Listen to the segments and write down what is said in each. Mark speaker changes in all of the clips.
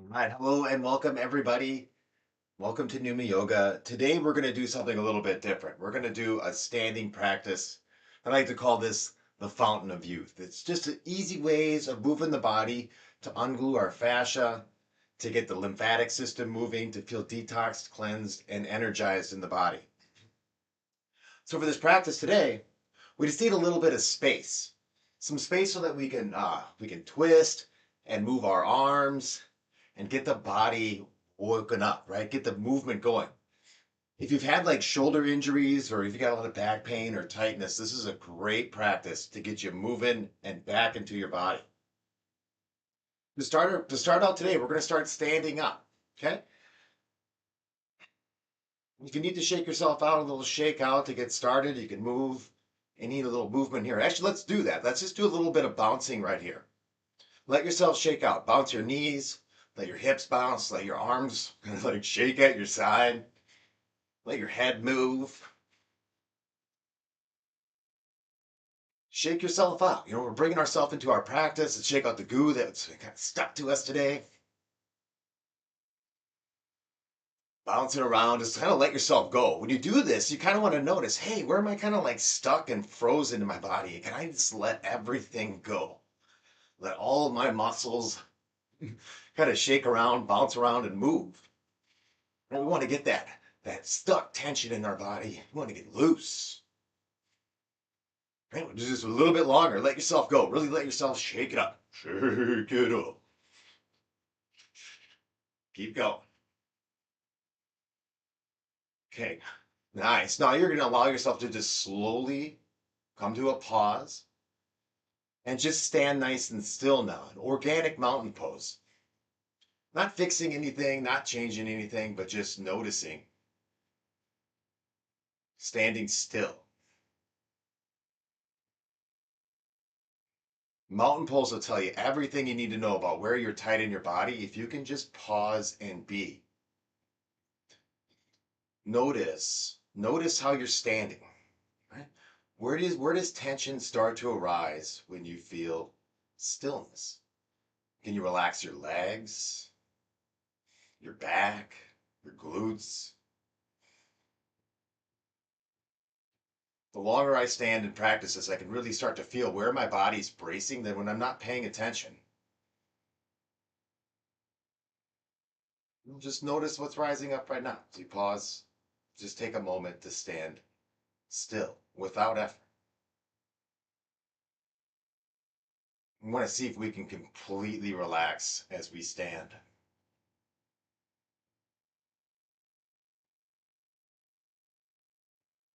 Speaker 1: Right. Hello and welcome everybody. Welcome to Pneuma Yoga. Today we're going to do something a little bit different. We're going to do a standing practice. I like to call this the fountain of youth. It's just easy ways of moving the body to unglue our fascia, to get the lymphatic system moving, to feel detoxed, cleansed, and energized in the body. So for this practice today, we just need a little bit of space. Some space so that we can twist and move our arms and get the body woken up, right? Get the movement going. If you've had like shoulder injuries or if you got a lot of back pain or tightness, this is a great practice to get you moving and back into your body. To start out today, we're going to start standing up. Okay. If you need to shake yourself out, a little shake out to get started, you can move. You need a little movement here. Actually, let's do that. Let's just do a little bit of bouncing right here. Let yourself shake out. Bounce your knees, let your hips bounce, let your arms kind of like shake at your side. Let your head move. Shake yourself out. We're bringing ourselves into our practice and shake out the goo that's kind of stuck to us today. Bouncing around, just kind of let yourself go. When you do this, you kind of want to notice, hey, where am I kind of like stuck and frozen in my body? Can I just let everything go? Let all of my muscles kind of shake around, bounce around, and move. And we want to get that stuck tension in our body. We want to get loose. Right? Just a little bit longer. Let yourself go. Really let yourself shake it up. Shake it up. Keep going. Okay, nice. Now you're going to allow yourself to just slowly come to a pause and just stand nice and still now. An organic mountain pose. Not fixing anything, not changing anything, but just noticing. Standing still. Mountain pose will tell you everything you need to know about where you're tight in your body if you can just pause and be. Notice how you're standing. Right? Where does tension start to arise when you feel stillness? Can you relax your legs, your back, your glutes? The longer I stand and practice this, I can really start to feel where my body's bracing than when I'm not paying attention. Just notice what's rising up right now. So you pause, just take a moment to stand still without effort. We want to see if we can completely relax as we stand.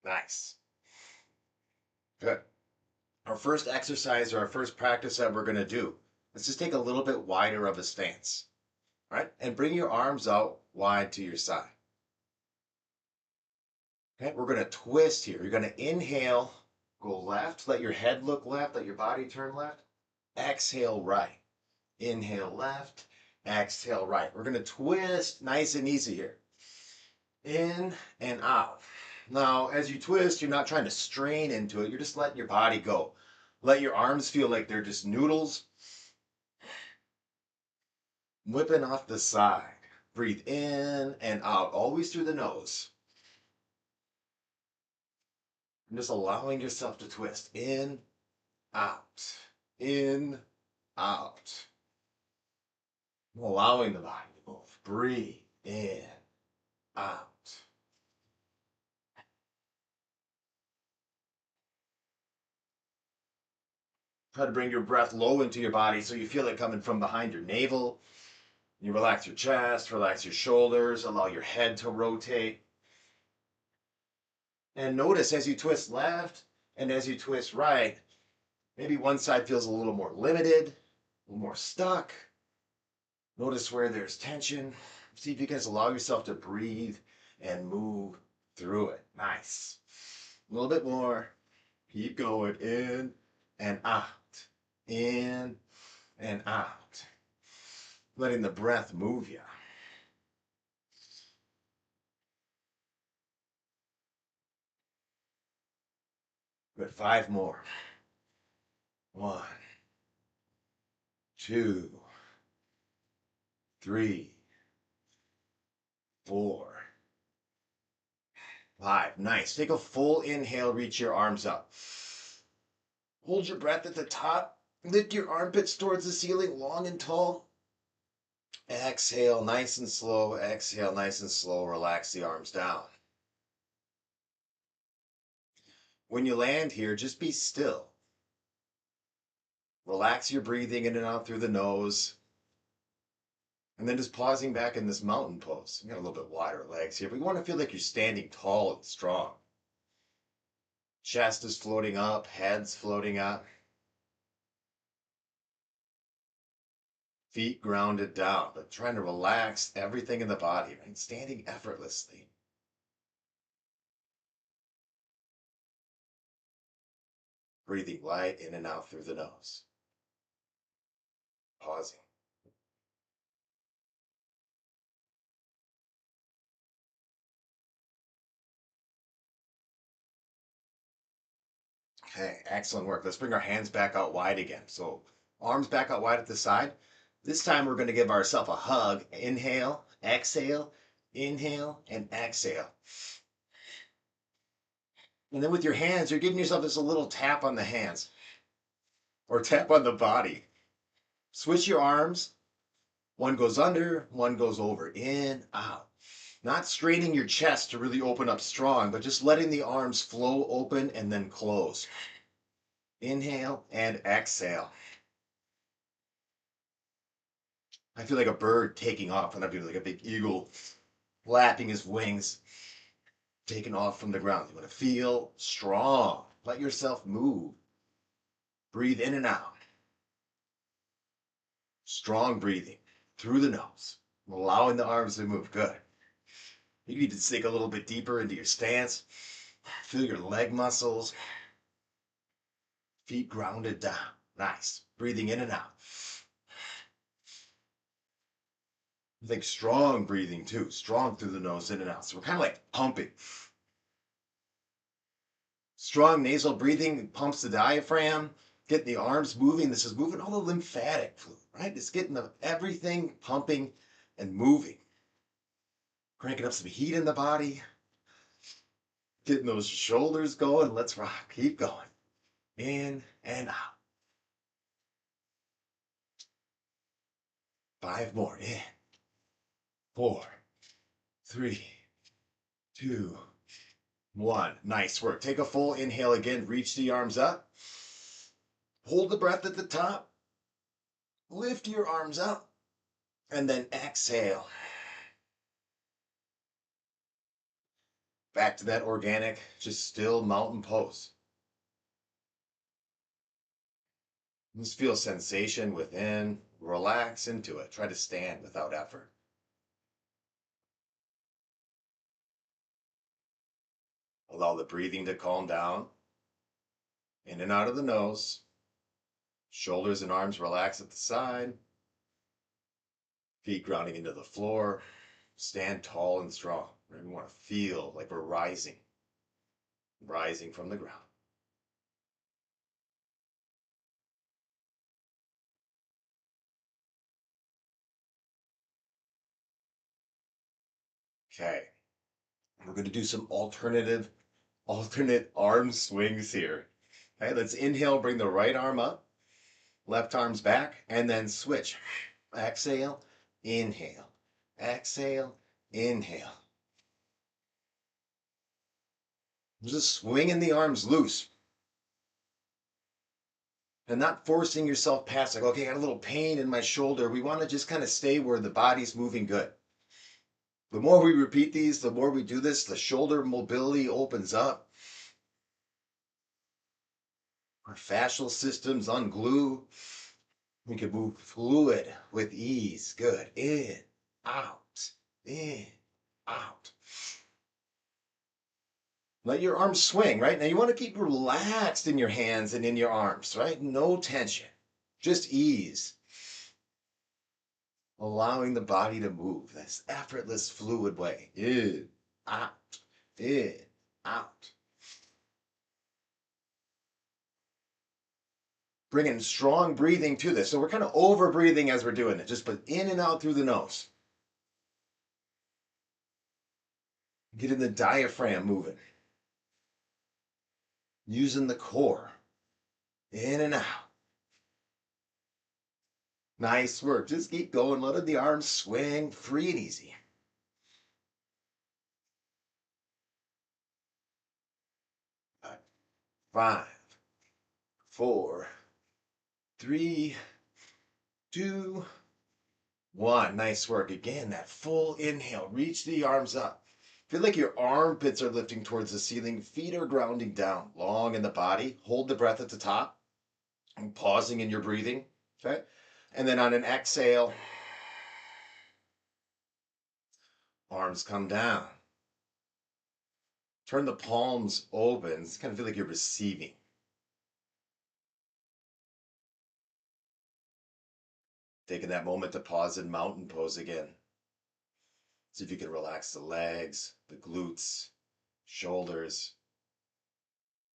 Speaker 1: Nice. Good. Our first exercise or our first practice that we're going to do, let's just take a little bit wider of a stance, right? And bring your arms out wide to your side. Okay, we're going to twist here. You're going to inhale, go left, let your head look left, let your body turn left. Exhale right. Inhale left, exhale right. We're going to twist nice and easy here. In and out. Now, as you twist, you're not trying to strain into it. You're just letting your body go. Let your arms feel like they're just noodles. Whipping off the side. Breathe in and out, always through the nose. And just allowing yourself to twist. In, out. In, out. Allowing the body to move. Breathe in, out. Try to bring your breath low into your body so you feel it coming from behind your navel. You relax your chest, relax your shoulders, allow your head to rotate. And notice as you twist left and as you twist right, maybe one side feels a little more limited, a little more stuck. Notice where there's tension. See if you can just allow yourself to breathe and move through it. Nice. A little bit more. Keep going. In and out. In and out. Letting the breath move you. Good. 5 more. 1, 2, 3, 4, 5. Nice. Take a full inhale, reach your arms up. Hold your breath at the top. Lift your armpits towards the ceiling, long and tall. Exhale, nice and slow. Exhale, nice and slow. Relax the arms down. When you land here, just be still. Relax your breathing in and out through the nose. And then just pausing back in this mountain pose. You got a little bit wider legs here, but you want to feel like you're standing tall and strong. Chest is floating up, head's floating up. Feet grounded down, but trying to relax everything in the body, right? Standing effortlessly. Breathing light in and out through the nose. Pausing. Okay, excellent work. Let's bring our hands back out wide again. So arms back out wide at the side. This time we're going to give ourselves a hug. Inhale, exhale, inhale, and exhale. And then with your hands, you're giving yourself just a little tap on the hands or tap on the body. Switch your arms. One goes under, one goes over, in, out. Not straining your chest to really open up strong, but just letting the arms flow open and then close. Inhale and exhale. I feel like a bird taking off, and I feel like a big eagle flapping his wings, taking off from the ground. You want to feel strong. Let yourself move. Breathe in and out. Strong breathing through the nose, allowing the arms to move. Good. You need to sink a little bit deeper into your stance. Feel your leg muscles. Feet grounded down. Nice. Breathing in and out. Think strong breathing too. Strong through the nose, in and out. So we're kind of like pumping. Strong nasal breathing pumps the diaphragm, getting the arms moving. This is moving all the lymphatic fluid, right? It's getting everything pumping and moving. Cranking up some heat in the body. Getting those shoulders going. Let's rock. Keep going. In and out. 5 more. In. 4, 3, 2, 1. Nice work. Take a full inhale again. Reach the arms up. Hold the breath at the top. Lift your arms up. And then exhale. Back to that organic, just still mountain pose. Just feel sensation within. Relax into it. Try to stand without effort. Allow the breathing to calm down. In and out of the nose. Shoulders and arms relax at the side. Feet grounding into the floor. Stand tall and strong. We want to feel like we're rising. Rising from the ground. Okay. We're going to do some alternate arm swings here. Okay, let's inhale, bring the right arm up. Left arm's back, and then switch. Exhale, inhale. Exhale, inhale. Just swinging the arms loose. And not forcing yourself past, like, okay, I got a little pain in my shoulder. We want to just kind of stay where the body's moving good. The more we repeat these, the more we do this, the shoulder mobility opens up. Our fascial systems unglue. We can move fluid with ease. Good. In, out, in, out. Let your arms swing, right? Now you want to keep relaxed in your hands and in your arms, right? No tension, just ease. Allowing the body to move, this effortless, fluid way. In, out, in, out. Bringing strong breathing to this. So we're kind of over breathing as we're doing it, just but in and out through the nose. Getting the diaphragm moving. Using the core. In and out. Nice work. Just keep going. Letting the arms swing free and easy. 5, 4, 3, 2, 1. Nice work. Again, that full inhale. Reach the arms up. Feel like your armpits are lifting towards the ceiling. Feet are grounding down. Long in the body. Hold the breath at the top. And pausing in your breathing. Okay. And then on an exhale, arms come down. Turn the palms open. It's kind of feel like you're receiving. Taking that moment to pause in mountain pose again. See if you can relax the legs, the glutes, shoulders.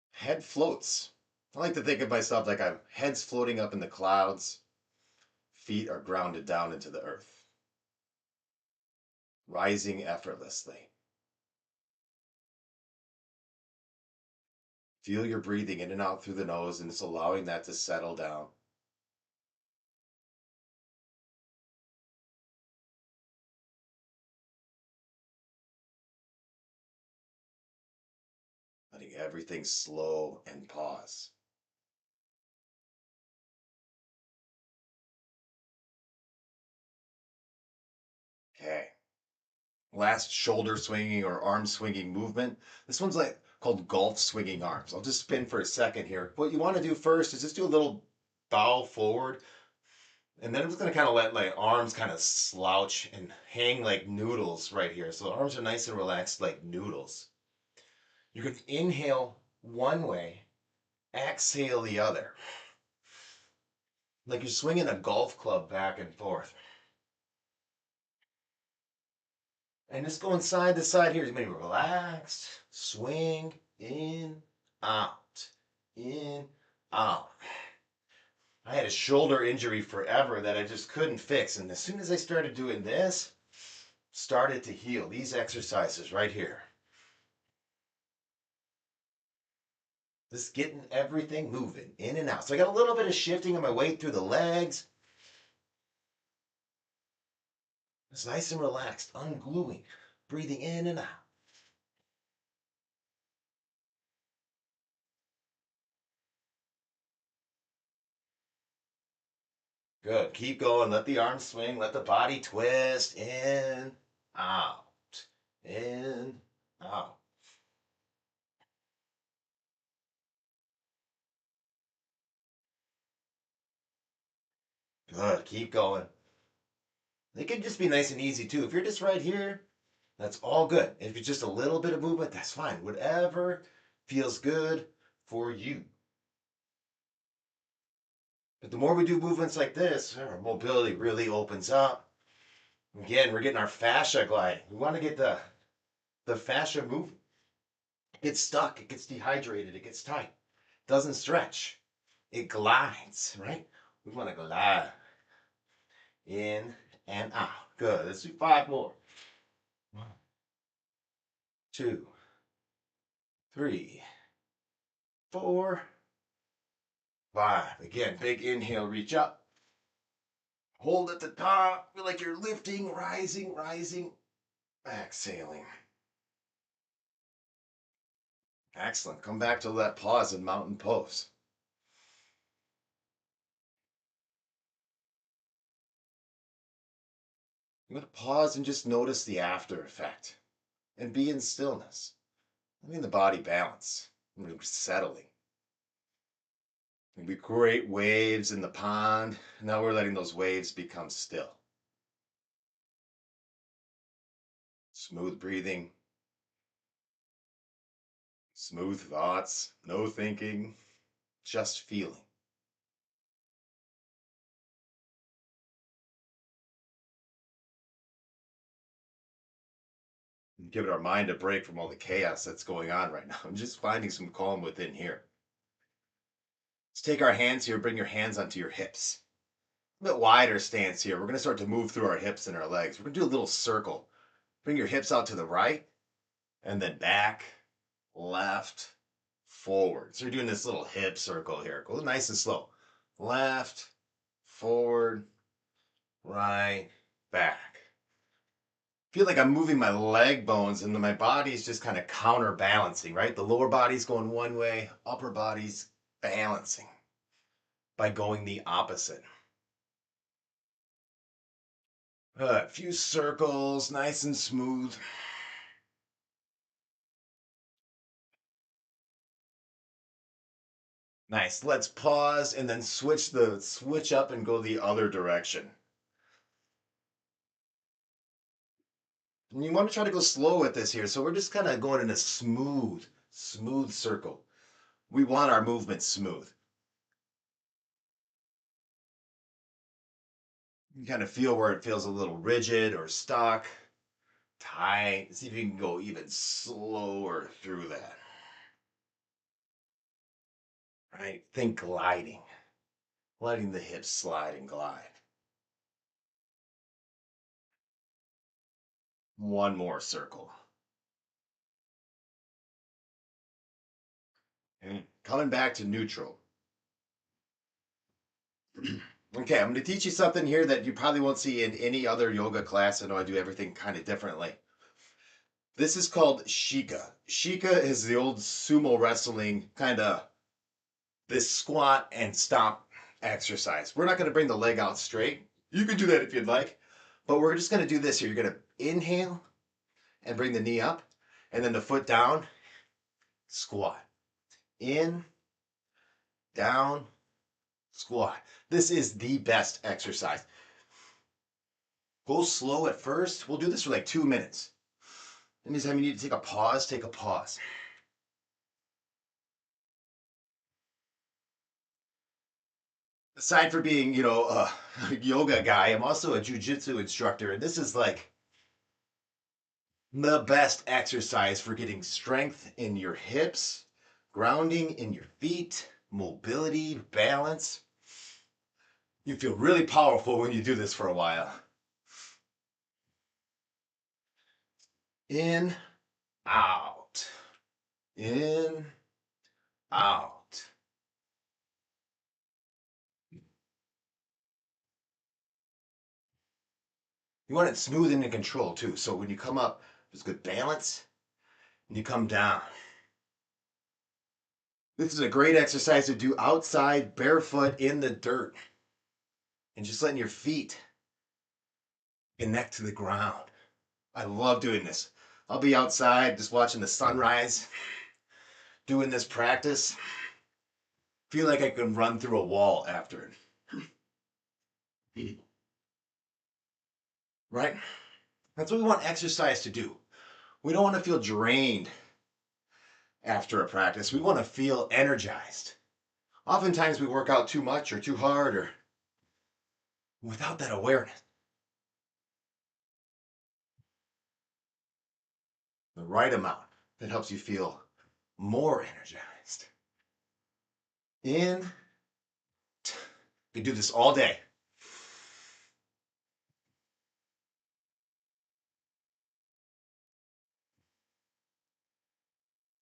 Speaker 1: Head floats. I like to think of myself like I'm head's floating up in the clouds. Feet are grounded down into the earth. Rising effortlessly. Feel your breathing in and out through the nose and it's allowing that to settle down. Letting everything slow and pause. Okay. Last shoulder swinging or arm swinging movement. This one's like called golf swinging arms. I'll just spin for a second here. What you want to do first is just do a little bow forward. And then I'm just going to kind of let my arms kind of slouch and hang like noodles right here. So the arms are nice and relaxed like noodles. You're going to inhale one way, exhale the other. Like you're swinging a golf club back and forth. And just going side to side here. Maybe relaxed, swing, in, out, in, out. I had a shoulder injury forever that I just couldn't fix. And as soon as I started doing this, started to heal. These exercises right here. Just getting everything moving in and out. So I got a little bit of shifting of my weight through the legs. It's nice and relaxed, ungluing, breathing in and out. Good. Keep going. Let the arms swing. Let the body twist. In, out, in, out. Good. Keep going. It can just be nice and easy too. If you're just right here, that's all good. If it's just a little bit of movement, that's fine. Whatever feels good for you. But the more we do movements like this, our mobility really opens up. Again, we're getting our fascia gliding. We want to get the fascia moving. It gets stuck, it gets dehydrated, it gets tight. It doesn't stretch. It glides, right? We want to glide in and out. Good. Let's do 5 more. 1, 2, 3, 4, 5. Again, big inhale, reach up. Hold at the top. Feel like you're lifting, rising, rising, exhaling. Excellent. Come back to that pause in mountain pose. I'm going to pause and just notice the after effect and be in stillness. Letting the body balance and settling. We create waves in the pond. Now we're letting those waves become still. Smooth breathing, smooth thoughts, no thinking, just feeling. Giving our mind a break from all the chaos that's going on right now. I'm just finding some calm within here. Let's take our hands here, bring your hands onto your hips. A bit wider stance here. We're going to start to move through our hips and our legs. We're going to do a little circle. Bring your hips out to the right and then back, left, forward. So you're doing this little hip circle here. Go nice and slow. Left, forward, right, back. Feel like I'm moving my leg bones and my body's just kind of counterbalancing, right? The lower body's going one way, upper body's balancing by going the opposite. A few circles, nice and smooth. Nice. Let's pause and then switch up and go the other direction. And you want to try to go slow with this here. So we're just kind of going in a smooth circle. We want our movement smooth. You kind of feel where it feels a little rigid or stuck, tight. See if you can go even slower through that. Right? Think gliding, letting the hips slide and glide. One more circle. And coming back to neutral. Okay, I'm going to teach you something here that you probably won't see in any other yoga class. I know I do everything kind of differently. This is called Shika. Shika is the old sumo wrestling kind of this squat and stomp exercise. We're not going to bring the leg out straight. You can do that if you'd like, but we're just going to do this here. You're going to inhale and bring the knee up, and then the foot down, squat. In, down, squat. This is the best exercise. Go slow at first. We'll do this for like 2 minutes. Anytime you need to take a pause, take a pause. Aside for being, a yoga guy, I'm also a jujitsu instructor, and this is like the best exercise for getting strength in your hips, grounding in your feet, mobility, balance. You feel really powerful when you do this for a while. In, out, in, out. You want it smooth and in control too. So when you come up, there's good balance, and you come down. This is a great exercise to do outside, barefoot, in the dirt, and just letting your feet connect to the ground. I love doing this. I'll be outside just watching the sunrise, doing this practice. Feel like I can run through a wall after it. Right? That's what we want exercise to do. We don't want to feel drained after a practice. We want to feel energized. Oftentimes we work out too much or too hard or without that awareness. The right amount that helps you feel more energized. In. We do this all day.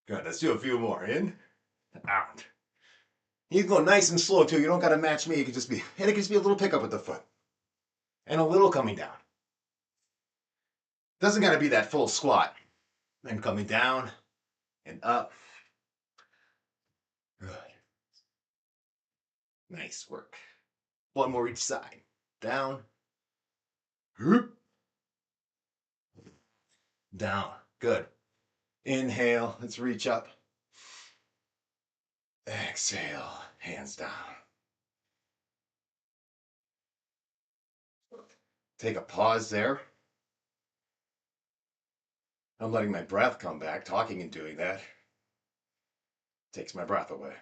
Speaker 1: Good. Let's do a few more. In, out. You can go nice and slow too. You don't got to match me. And it can just be a little pickup with the foot and a little coming down. Doesn't got to be that full squat. And coming down and up. Good. Nice work. One more each side. Down. Down. Good. Inhale. Let's reach up. Exhale. Hands down. Take a pause there. I'm letting my breath come back. Talking and doing that takes my breath away.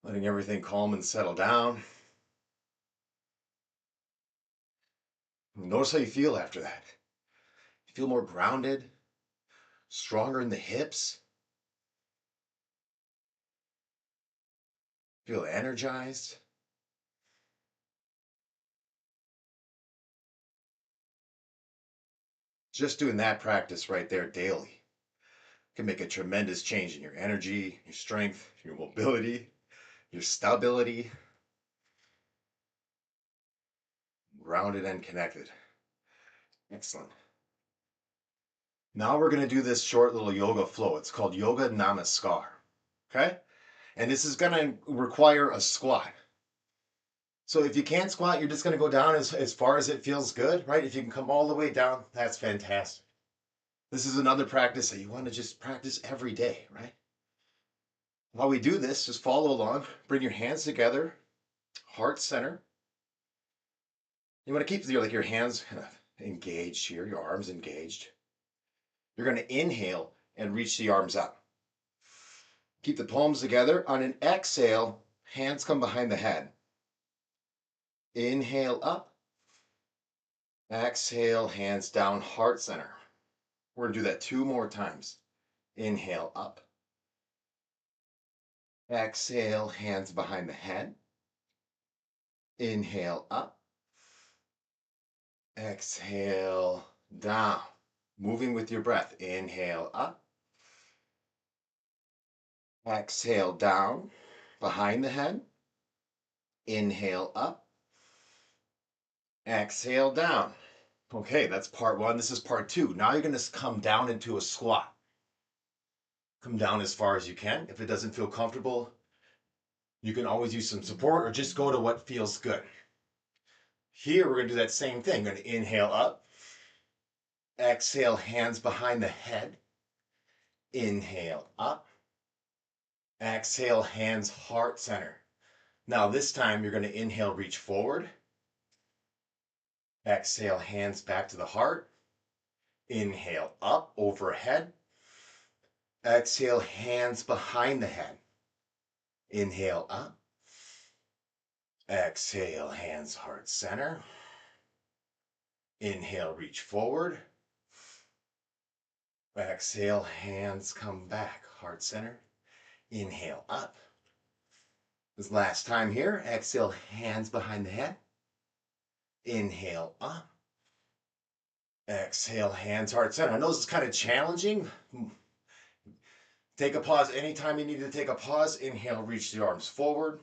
Speaker 1: Letting everything calm and settle down. Notice how you feel after that. You feel more grounded, Stronger in the hips. Feel energized. Just doing that practice right there daily can make a tremendous change in your energy, your strength, your mobility, your stability, grounded and connected. Excellent. Now we're going to do this short little yoga flow. It's called Yoga Namaskar. Okay? And this is going to require a squat. So if you can't squat, you're just going to go down as far as it feels good, right? If you can come all the way down, that's fantastic. This is another practice that you want to just practice every day, right? While we do this, just follow along. Bring your hands together, heart center. You want to keep your hands kind of engaged here, your arms engaged. You're going to inhale and reach the arms up. Keep the palms together. On an exhale, hands come behind the head. Inhale up. Exhale, hands down, heart center. We're going to do that 2 more times. Inhale up. Exhale, hands behind the head. Inhale up. Exhale down. Moving with your breath. Inhale up. Exhale down, behind the head. Inhale up. Exhale down. Okay, that's part 1. This is part 2. Now you're going to come down into a squat. Come down as far as you can. If it doesn't feel comfortable, you can always use some support or just go to what feels good. Here, we're going to do that same thing. We're going to inhale up. Exhale, hands behind the head. Inhale up. Exhale, hands heart center. Now this time you're going to inhale, reach forward. Exhale, hands back to the heart. Inhale up, overhead. Exhale, hands behind the head. Inhale up. Exhale, hands heart center. Inhale, reach forward. Exhale, hands come back, heart center. Inhale up. This last time here, exhale, hands behind the head. Inhale up. Exhale, hands heart center. I know this is kind of challenging. Take a pause anytime you need to take a pause. Inhale, reach the arms forward.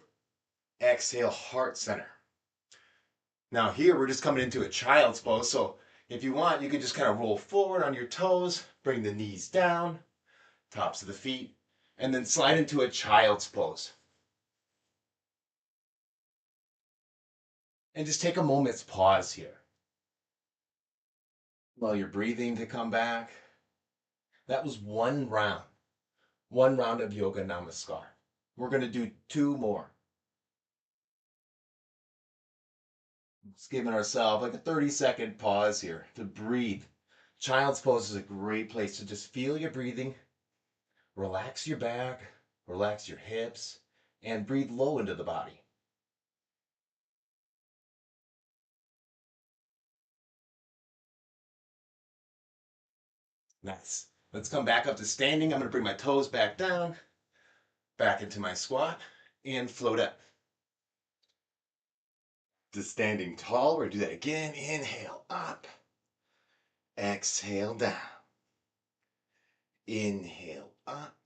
Speaker 1: Exhale, heart center. Now here, we're just coming into a child's pose. So if you want, you can just kind of roll forward on your toes, bring the knees down, tops of the feet, and then slide into a child's pose. And just take a moment's pause here. Allow your breathing to come back. That was 1 round. 1 round of Yoga Namaskar. We're going to do 2 more. Just giving ourselves like a 30-second pause here to breathe. Child's pose is a great place to just feel your breathing. Relax your back, relax your hips, and breathe low into the body. Nice. Let's come back up to standing. I'm going to bring my toes back down, back into my squat, and float up. To standing tall, we're going to do that again. Inhale up. Exhale down. Inhale up.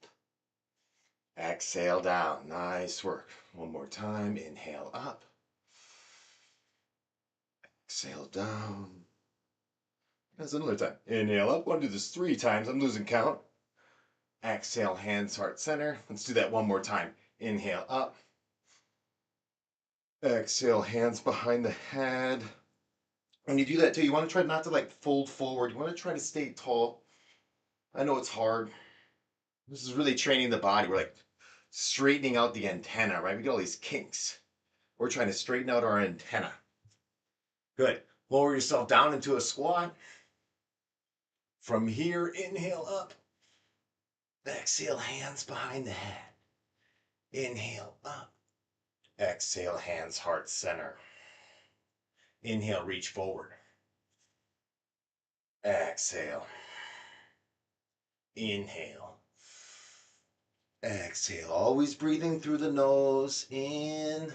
Speaker 1: Exhale down. Nice work. 1 more time. Inhale up. Exhale down. That's another time. Inhale up. I want to do this 3 times. I'm losing count. Exhale, hands heart center. Let's do that 1 more time. Inhale up. Exhale, hands behind the head. When you do that too, you want to try not to like fold forward. You want to try to stay tall. I know it's hard. This is really training the body. We're like straightening out the antenna, right? We get all these kinks. We're trying to straighten out our antenna. Good. Lower yourself down into a squat. From here, inhale up. Exhale, hands behind the head. Inhale up. Exhale, hands heart center. Inhale, reach forward. Exhale. Inhale. Exhale. Always breathing through the nose. In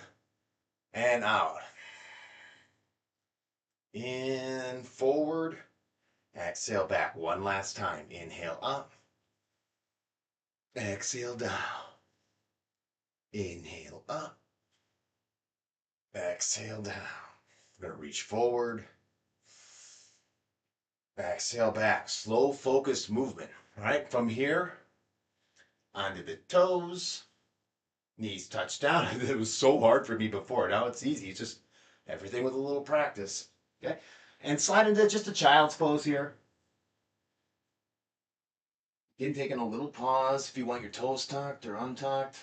Speaker 1: and out. In, forward. Exhale back one last time. Inhale up. Exhale down. Inhale up. Exhale down. We're going to reach forward. Exhale back. Slow, focused movement. All right, from here onto the toes. Knees touch down. It was so hard for me before. Now it's easy. It's just everything with a little practice. Okay? And slide into just a child's pose here. Again, taking a little pause if you want your toes tucked or untucked.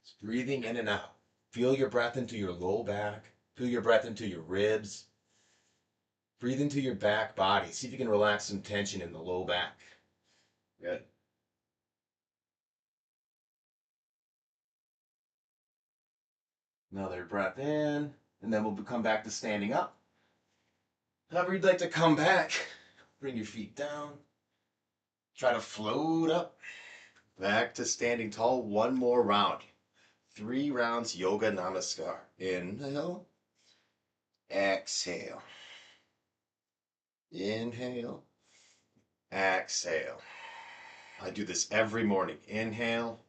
Speaker 1: Just breathing in and out. Feel your breath into your low back. Feel your breath into your ribs. Breathe into your back body. See if you can relax some tension in the low back. Good. Another breath in, and then we'll come back to standing up. However you'd like to come back, bring your feet down. Try to float up, back to standing tall. One more round. 3 rounds yoga namaskar. Inhale, exhale. Inhale, exhale. I do this every morning. Inhale,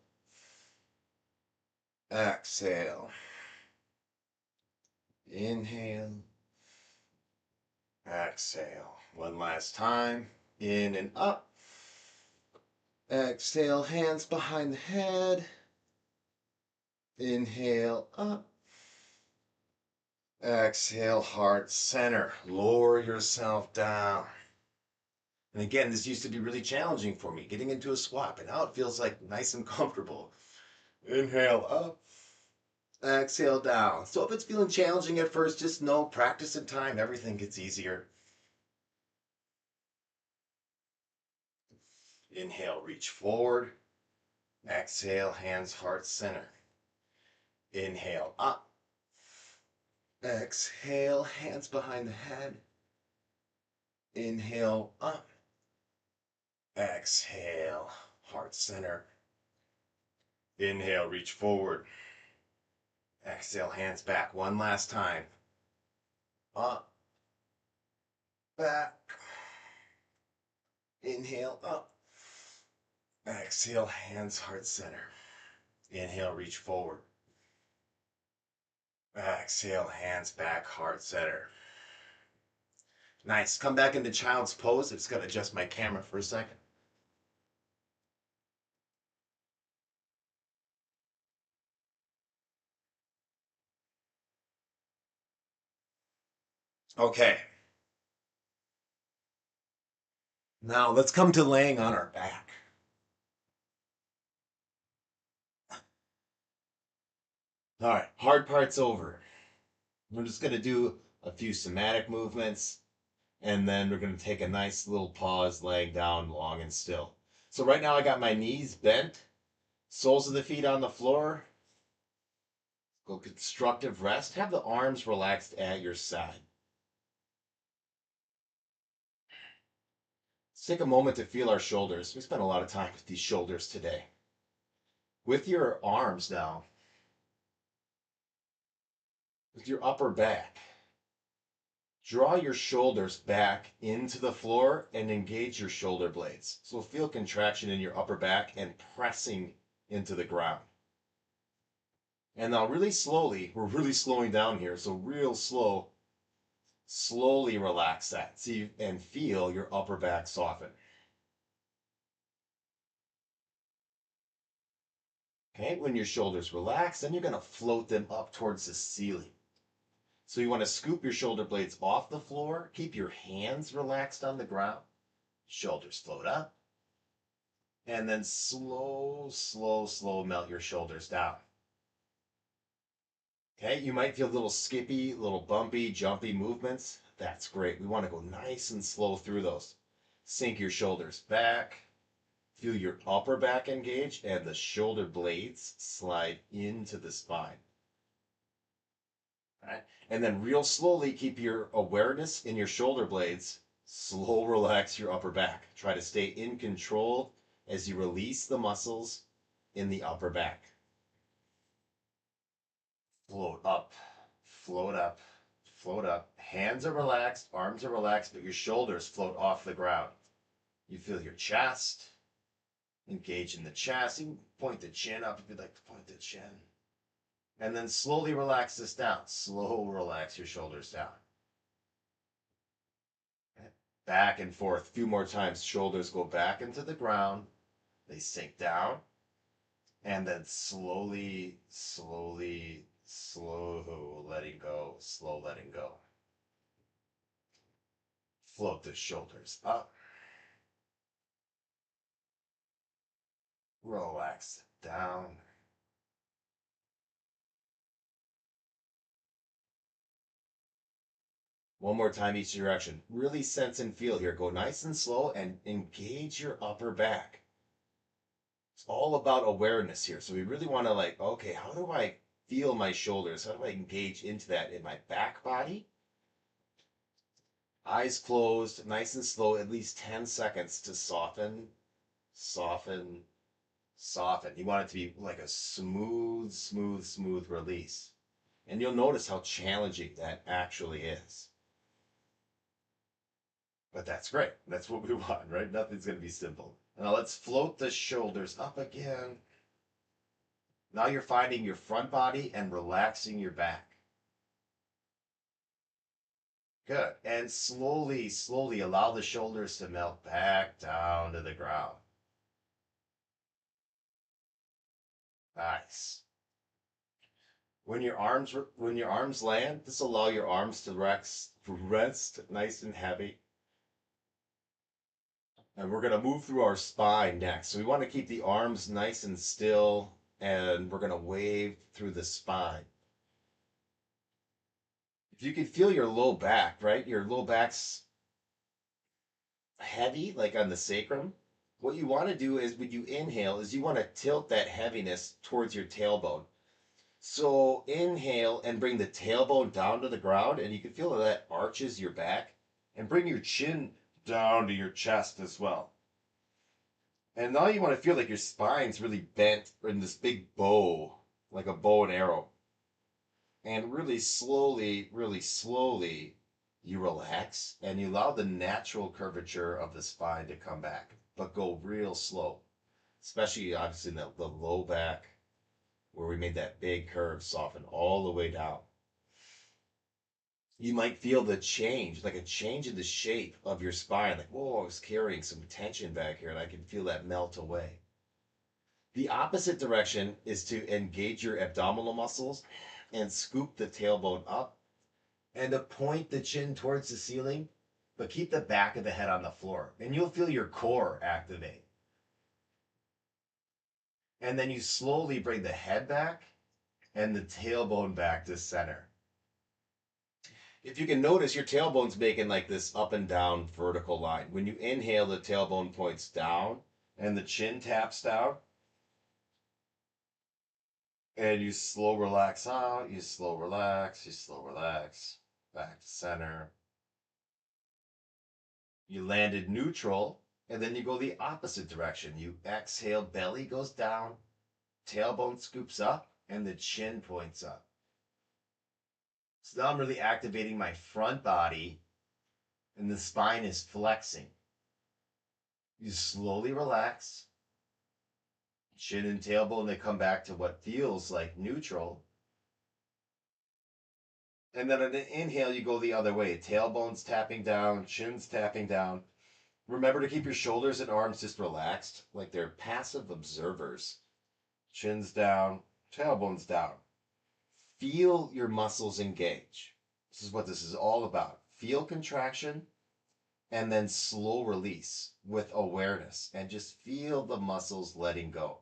Speaker 1: exhale. Inhale, exhale. One last time. In and up. Exhale, hands behind the head. Inhale, up. Exhale, heart center. Lower yourself down. And again, this used to be really challenging for me, getting into a squat, but now it feels like nice and comfortable. Inhale, up. Exhale, down. So if it's feeling challenging at first, just know, practice in time, everything gets easier. Inhale, reach forward. Exhale, hands, heart center. Inhale, up. Exhale, hands behind the head. Inhale, up. Exhale, heart center. Inhale, reach forward. Exhale, hands back one last time. Up, back. Inhale, up. Exhale, hands, heart center. Inhale, reach forward. Exhale, hands back, heart center. Nice. Come back into child's pose. I'm just going to adjust my camera for a second. Okay. Now let's come to laying on our back. All right, hard part's over. We're just going to do a few somatic movements, and then we're going to take a nice little pause laying down long and still. So right now I got my knees bent, soles of the feet on the floor. Go constructive rest. Have the arms relaxed at your side. Let's take a moment to feel our shoulders. We spent a lot of time with these shoulders today. With your arms now, with your upper back, draw your shoulders back into the floor and engage your shoulder blades. So feel contraction in your upper back and pressing into the ground. And now really slowly, we're really slowing down here, so real slow, slowly relax that. See and feel your upper back soften. Okay, when your shoulders relax, then you're going to float them up towards the ceiling. So you want to scoop your shoulder blades off the floor, keep your hands relaxed on the ground, shoulders float up, and then slow, slow, slow melt your shoulders down. Okay, you might feel a little skippy, little bumpy, jumpy movements. That's great. We want to go nice and slow through those. Sink your shoulders back, Feel your upper back engage and the shoulder blades slide into the spine. All right? And then real slowly keep your awareness in your shoulder blades. Slow relax your upper back. Try to stay in control as you release the muscles in the upper back. Float up, float up, float up. Hands are relaxed, arms are relaxed, but your shoulders float off the ground. You feel your chest, engage in the chest. You can point the chin up if you'd like to point the chin. And then slowly relax this down. Slow relax your shoulders down. Okay. Back and forth. A few more times. Shoulders go back into the ground. They sink down. And then slowly, slowly, slow letting go. Slow letting go. Float the shoulders up. Relax it down. One more time each direction. Really sense and feel here. Go nice and slow and engage your upper back. It's all about awareness here. So we really want to like, okay, how do I feel my shoulders? How do I engage into that in my back body? Eyes closed, nice and slow, at least 10 seconds to soften, soften, soften. You want it to be like a smooth, smooth, smooth release. And you'll notice how challenging that actually is. But that's great. That's what we want, right? Nothing's going to be simple. Now let's float the shoulders up again. Now you're finding your front body and relaxing your back. Good. And slowly, slowly allow the shoulders to melt back down to the ground. Nice. When your arms land, just allow your arms to rest nice and heavy. And we're going to move through our spine next. So we want to keep the arms nice and still, and we're going to wave through the spine. If you can feel your low back, right? Your low back's heavy, like on the sacrum. What you want to do is when you inhale is you want to tilt that heaviness towards your tailbone. So inhale and bring the tailbone down to the ground, and you can feel that arches your back, and bring your chin down to your chest as well. And now you want to feel like your spine's really bent in this big bow, like a bow and arrow. And really slowly, you relax and you allow the natural curvature of the spine to come back, but go real slow, especially obviously in the low back where we made that big curve soften all the way down. You might feel the change, like a change in the shape of your spine. Like, whoa, I was carrying some tension back here and I can feel that melt away. The opposite direction is to engage your abdominal muscles and scoop the tailbone up and to point the chin towards the ceiling, but keep the back of the head on the floor. And you'll feel your core activate. And then you slowly bring the head back and the tailbone back to center. If you can notice, your tailbone's making like this up and down vertical line. When you inhale, the tailbone points down and the chin taps down. And you slow relax out, you slow relax, you slow relax, back to center. You landed neutral, and then you go the opposite direction. You exhale, belly goes down, tailbone scoops up, and the chin points up. So now I'm really activating my front body, and the spine is flexing. You slowly relax. Chin and tailbone, they come back to what feels like neutral. And then on an inhale, you go the other way. Tailbone's tapping down, chin's tapping down. Remember to keep your shoulders and arms just relaxed, like they're passive observers. Chin's down, tailbone's down. Feel your muscles engage. This is what this is all about. Feel contraction and then slow release with awareness, and just feel the muscles letting go.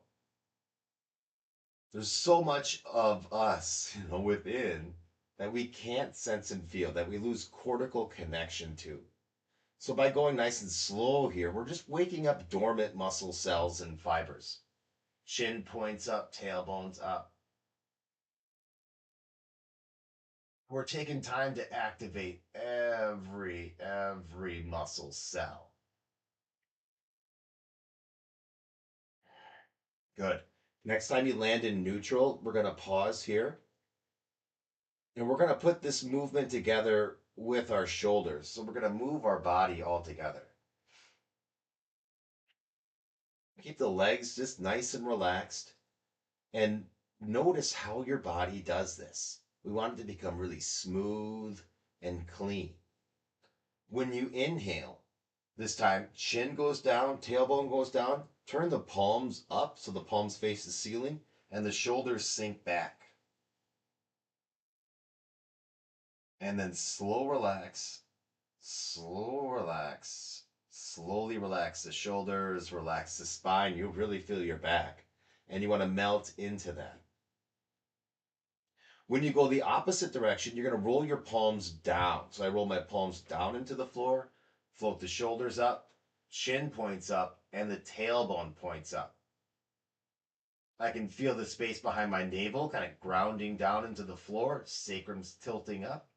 Speaker 1: There's so much of us, within that we can't sense and feel, that we lose cortical connection to. So by going nice and slow here, we're just waking up dormant muscle cells and fibers. Chin points up, tailbones up. We're taking time to activate every muscle cell. Good. Next time you land in neutral, we're going to pause here. And we're going to put this movement together with our shoulders. So we're going to move our body all together. Keep the legs just nice and relaxed. And notice how your body does this. We want it to become really smooth and clean. When you inhale, this time chin goes down, tailbone goes down. Turn the palms up so the palms face the ceiling and the shoulders sink back. And then slow relax, slowly relax the shoulders, relax the spine. You'll really feel your back. And you want to melt into that. When you go the opposite direction, you're going to roll your palms down. So I roll my palms down into the floor, float the shoulders up, chin points up, and the tailbone points up. I can feel the space behind my navel kind of grounding down into the floor, sacrum's tilting up.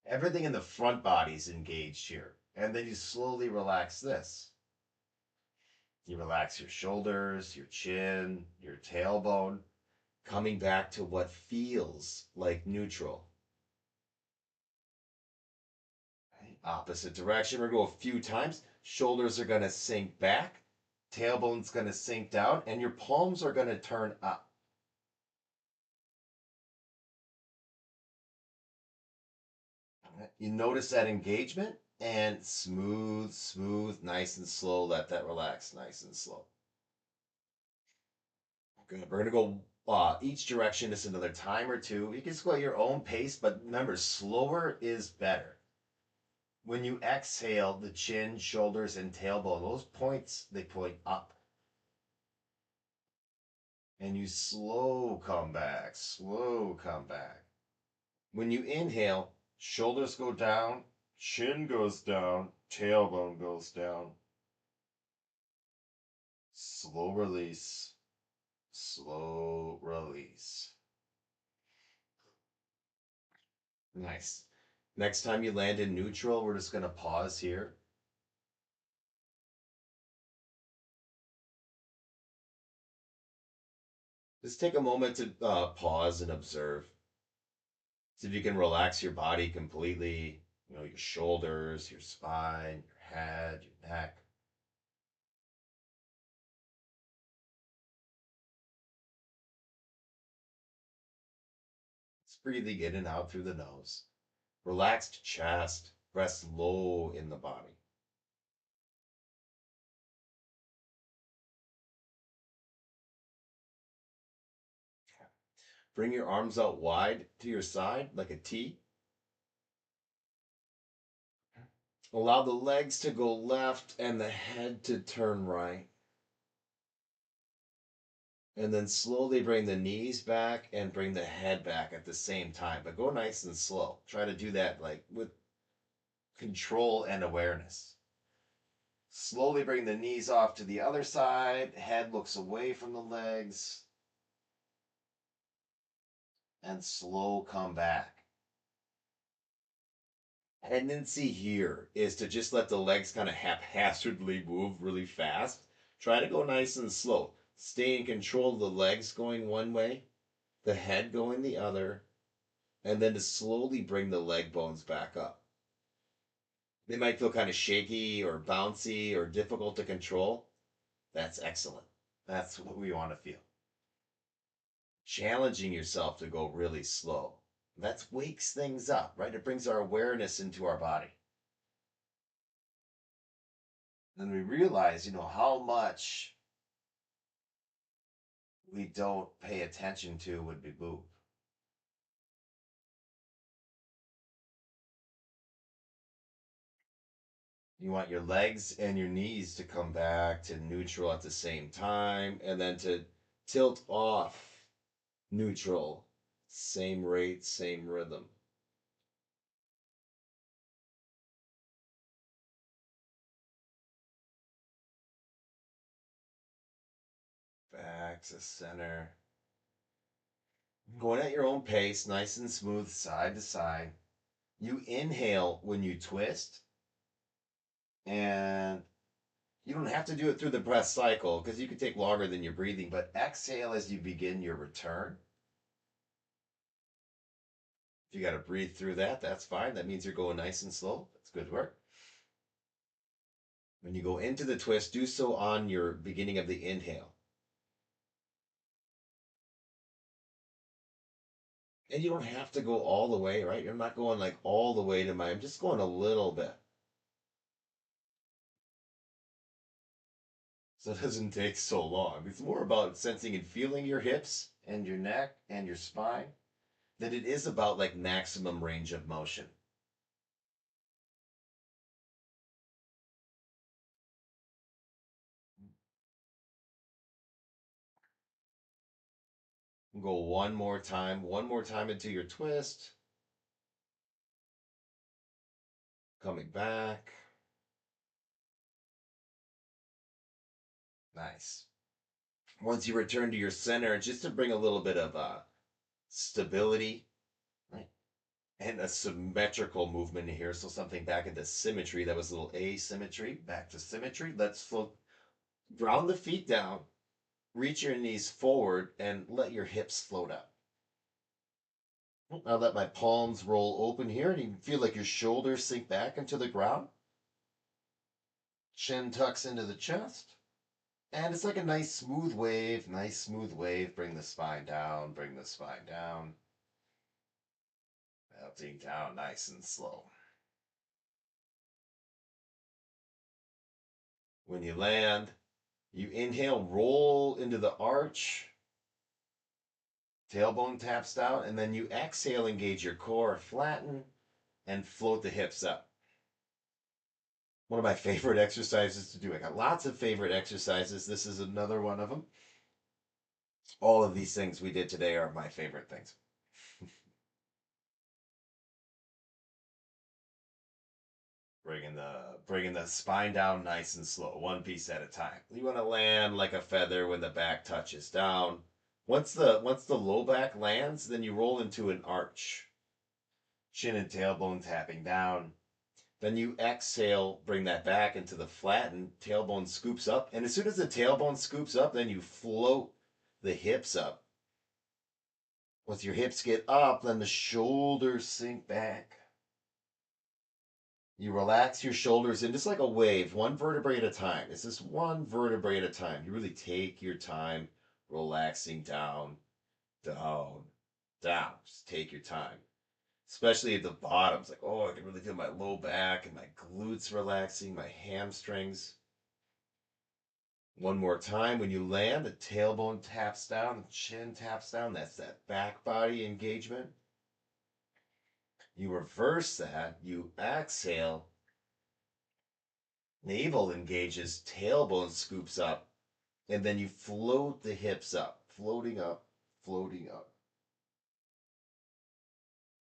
Speaker 1: Everything in the front body's engaged here. And then you slowly relax this. You relax your shoulders, your chin, your tailbone, coming back to what feels like neutral. Right? Opposite direction. We're going to go a few times. Shoulders are going to sink back, tailbone's going to sink down, and your palms are going to turn up. You notice that engagement and smooth, smooth, nice and slow. Let that relax nice and slow. Good. We're going to go each direction just another time or two. You can just go at your own pace, but remember, slower is better. When you exhale, the chin, shoulders, and tailbone, those points, they point up. And you slow come back, slow come back. When you inhale, shoulders go down, chin goes down, tailbone goes down. Slow release, slow release. Nice. Next time you land in neutral, we're just going to pause here. Just take a moment to pause and observe. See if you can relax your body completely, your shoulders, your spine, your head, your neck. Just breathing in and out through the nose. Relaxed chest, rest low in the body. Bring your arms out wide to your side like a T. Allow the legs to go left and the head to turn right. And then slowly bring the knees back and bring the head back at the same time. But go nice and slow. Try to do that like with control and awareness. Slowly bring the knees off to the other side. Head looks away from the legs. And slow come back. Tendency here is to just let the legs kind of haphazardly move really fast. Try to go nice and slow. Stay in control of the legs going one way, the head going the other, and then to slowly bring the leg bones back up. They might feel kind of shaky or bouncy or difficult to control. That's excellent. That's what we want to feel. Challenging yourself to go really slow. That wakes things up, right? It brings our awareness into our body. And we realize, how much we don't pay attention to when we move. You want your legs and your knees to come back to neutral at the same time, and then to tilt off neutral, same rate, same rhythm. back to center. Going at your own pace, nice and smooth, side to side. You inhale when you twist, and you don't have to do it through the breath cycle because you could take longer than you're breathing, but exhale as you begin your return. If you got to breathe through that, that's fine. That means you're going nice and slow. That's good work. When you go into the twist, do so on your beginning of the inhale. And you don't have to go all the way, right? You're not going like all the way to I'm just going a little bit. So it doesn't take so long. It's more about sensing and feeling your hips and your neck and your spine than it is about like maximum range of motion. Go one more time into your twist, coming back. Nice. Once you return to your center, just to bring a little bit of stability, right? And a symmetrical movement in here. So something back into symmetry. That was a little asymmetry. Back to symmetry. Let's float. Ground the feet down. Reach your knees forward and let your hips float up. I'll let my palms roll open here, and you can feel like your shoulders sink back into the ground. Chin tucks into the chest. And it's like a nice smooth wave, nice smooth wave. Bring the spine down, bring the spine down. Melting down nice and slow. When you land, you inhale, roll into the arch. Tailbone taps down, and then you exhale, engage your core, flatten, and float the hips up. One of my favorite exercises to do. I got lots of favorite exercises. This is another one of them. All of these things we did today are my favorite things. Bringing the spine down nice and slow, one piece at a time. You want to land like a feather when the back touches down. Once the low back lands, then you roll into an arch. Chin and tailbone tapping down. Then you exhale, bring that back into the flattened, tailbone scoops up. And as soon as the tailbone scoops up, then you float the hips up. Once your hips get up, then the shoulders sink back. You relax your shoulders in just like a wave, one vertebrae at a time. It's just one vertebrae at a time. You really take your time relaxing down, down, down. Just take your time. Especially at the bottoms. Like, oh, I can really feel my low back and my glutes relaxing, my hamstrings. One more time. When you land, the tailbone taps down, the chin taps down. That's that back body engagement. You reverse that. You exhale. Navel engages, tailbone scoops up, and then you float the hips up, floating up, floating up.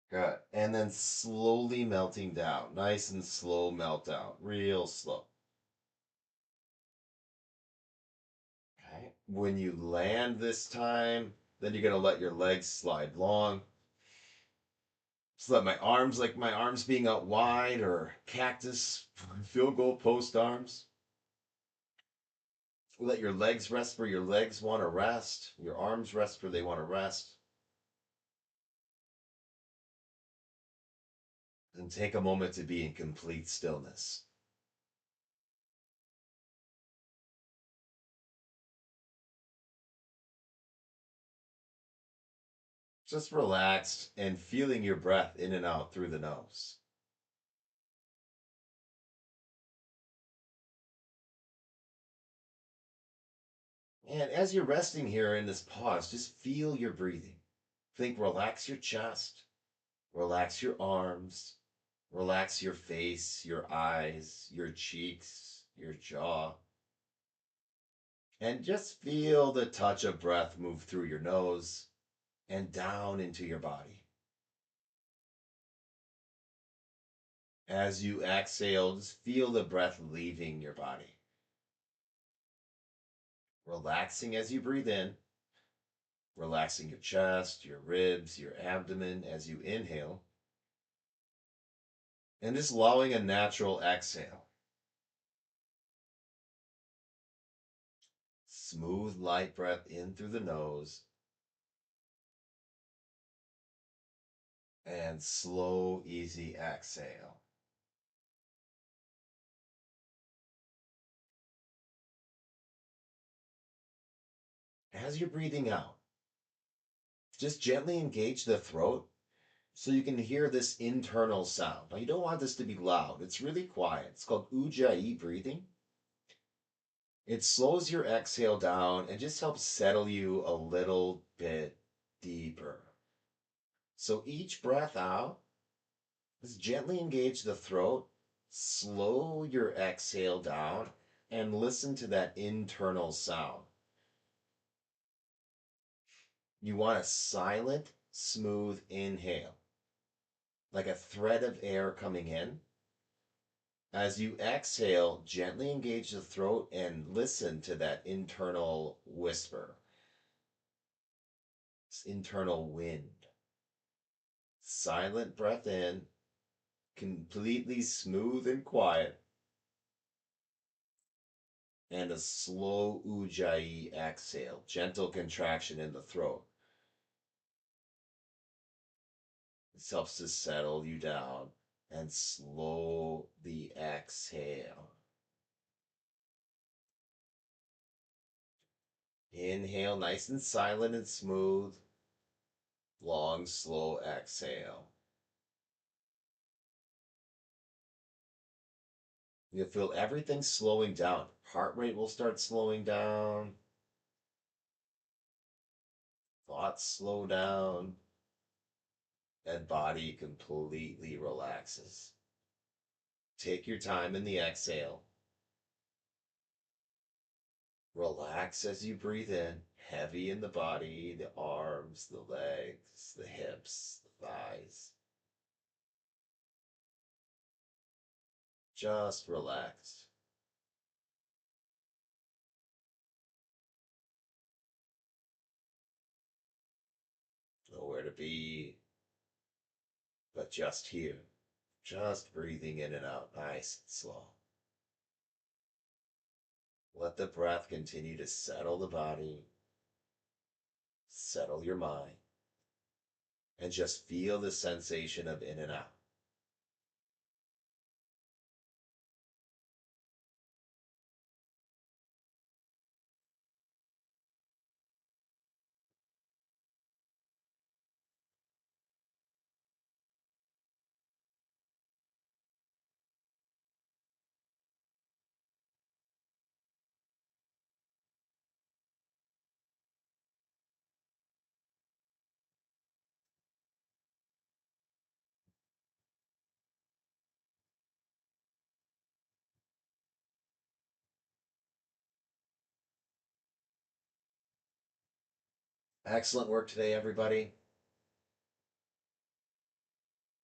Speaker 1: Good. And then slowly melting down. Nice and slow melt down. Real slow. Okay. When you land this time, then you're going to let your legs slide long. Just let my arms being out wide or cactus, field goal post arms. Let your legs rest where your legs want to rest. Your arms rest where they want to rest. And take a moment to be in complete stillness. Just relaxed and feeling your breath in and out through the nose. And as you're resting here in this pause, just feel your breathing. Think, relax your chest, relax your arms, relax your face, your eyes, your cheeks, your jaw. And just feel the touch of breath move through your nose and down into your body. As you exhale, just feel the breath leaving your body. Relaxing as you breathe in, relaxing your chest, your ribs, your abdomen as you inhale, and just allowing a natural exhale. Smooth, light breath in through the nose and slow, easy exhale. As you're breathing out, just gently engage the throat so you can hear this internal sound. Now, you don't want this to be loud, it's really quiet. It's called ujjayi breathing. It slows your exhale down and just helps settle you a little bit deeper. So each breath out, just gently engage the throat, slow your exhale down, and listen to that internal sound. You want a silent, smooth inhale, like a thread of air coming in. As you exhale, gently engage the throat and listen to that internal whisper, this internal wind. Silent breath in, completely smooth and quiet, and a slow ujjayi exhale, gentle contraction in the throat. This helps to settle you down and slow the exhale. Inhale, nice and silent and smooth. Long, slow exhale. You'll feel everything slowing down. Heart rate will start slowing down. Thoughts slow down. And body completely relaxes. Take your time in the exhale. Relax as you breathe in, heavy in the body, the arms, the legs, the hips, the thighs. Just relax. Nowhere to be, but just here. Just breathing in and out, nice and slow. Let the breath continue to settle the body, settle your mind, and just feel the sensation of in and out. Excellent work today, everybody.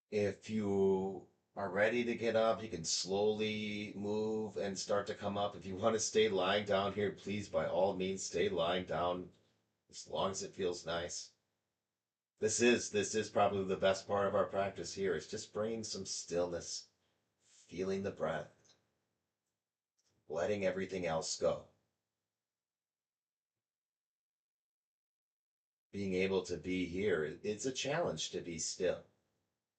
Speaker 1: If you are ready to get up, you can slowly move and start to come up. If you want to stay lying down here, please, by all means, stay lying down as long as it feels nice. This is probably the best part of our practice here. It's just bringing some stillness, feeling the breath, letting everything else go. Being able to be here, it's a challenge to be still.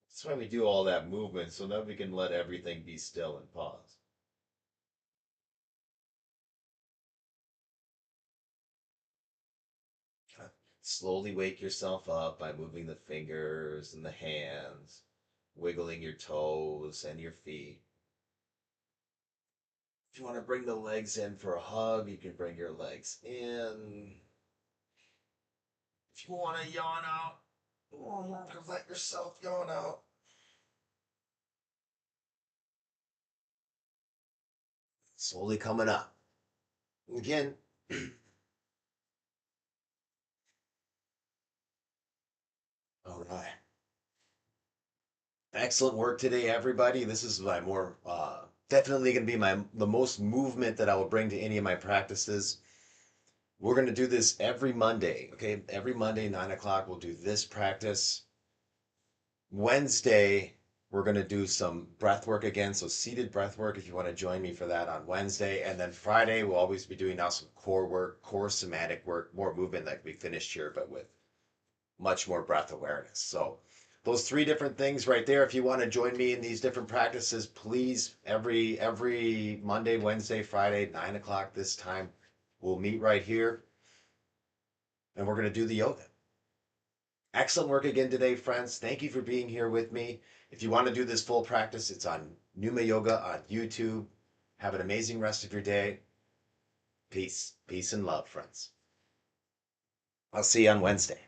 Speaker 1: That's why we do all that movement, so that we can let everything be still and pause. Slowly wake yourself up by moving the fingers and the hands, wiggling your toes and your feet. If you want to bring the legs in for a hug, you can bring your legs in. If you want to yawn out, let yourself yawn out. Slowly coming up. Again, all right. Excellent work today, everybody. This is my more definitely going to be the most movement that I will bring to any of my practices. We're going to do this every Monday. Okay. Every Monday, 9 o'clock, we'll do this practice. Wednesday, we're going to do some breath work again. So seated breath work, if you want to join me for that on Wednesday. And then Friday, we'll always be doing now some core work, core somatic work, more movement like we finished here, but with much more breath awareness. So those three different things right there. If you want to join me in these different practices, please, every Monday, Wednesday, Friday, 9 o'clock this time, we'll meet right here and we're going to do the yoga. Excellent work again today, friends. Thank you for being here with me. If you want to do this full practice, it's on Pneuma Yoga on YouTube. Have an amazing rest of your day. Peace. Peace and love, friends. I'll see you on Wednesday.